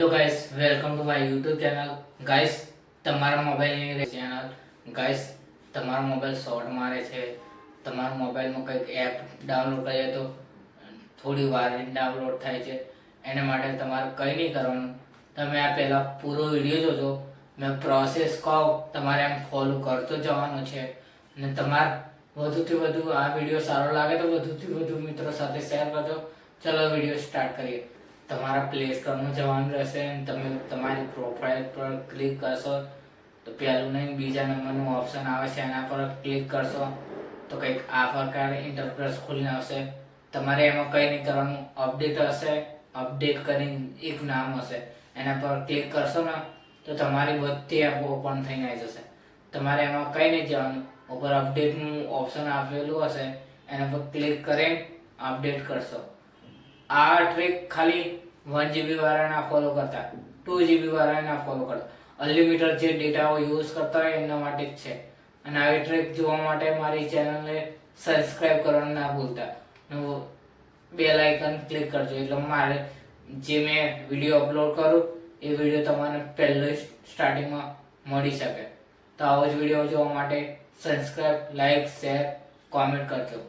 Hello guys, welcome to my YouTube channel. Guys, તમારા મોબાઈલની channel. Guys, તમારો mobile short મારે છે, તમારા મોબાઈલમાં કંઈક એપ ડાઉનલોડ કરીએ તો થોડી વાર ડાઉનલોડ થાય છે. એના માટે તમારે કંઈ નહીં કરવાનું. તમે આ પહેલાં પૂરો વિડીયો જોજો. મેં પ્રોસેસ કહું તમારે એમ ફોલો કરતો જવાનું છે. અને તમારે વધુથી વધુ આ વિડીયો સારો લાગે તો વધુથી વધુ મિત્રો સાથે શેર કરજો. ચલો વિડીયો સ્ટાર્ટ કરીએ. તમારા પ્લે સ્ટોરમાં જવાનું રહેશે અને તમે તમારી પ્રોફાઇલ પર ક્લિક કરશો તો પહેલું નહીં બીજા નંબરનું ઓપ્શન આવે છે, એના પર ક્લિક કરશો તો કંઈક આ પ્રકારે ઇન્ટરફેસ ખુલીને આવશે. તમારે એમાં કંઈ નહીં કરવાનું. અપડેટ હશે, અપડેટ કરીને એક નામ હશે, એના પર ક્લિક કરશો ને તો તમારી બધી એપ ઓપન થઈને આવી જશે. તમારે એમાં કંઈ નહીં જવાનું. ઉપર અપડેટનું ઓપ્શન આપેલું હશે, એના પર ક્લિક કરીને અપડેટ કરશો. આ ટ્રીક ખાલી 1 GB વાળાના ફોલો કરતા, 2 GB વાળાના ફોલો કરતા, અનલિમિટેડ જે ડેટા યુઝ કરતા હોય એના માટે જ છે. અને આવી ટ્રીક જોવા માટે મારી ચેનલને સબસ્ક્રાઇબ કરવાનું ના ભૂલતા. બેલ આઇકન ક્લિક કરજો એટલે મારે જે મેં વિડીયો અપલોડ કરું એ વિડીયો તમને પહેલો સ્ટાર્ટિંગમાં મળી શકે. તો આવો જ વિડીયો જોવા માટે સબસ્ક્રાઇબ, લાઈક, શેર, કોમેન્ટ કરજો.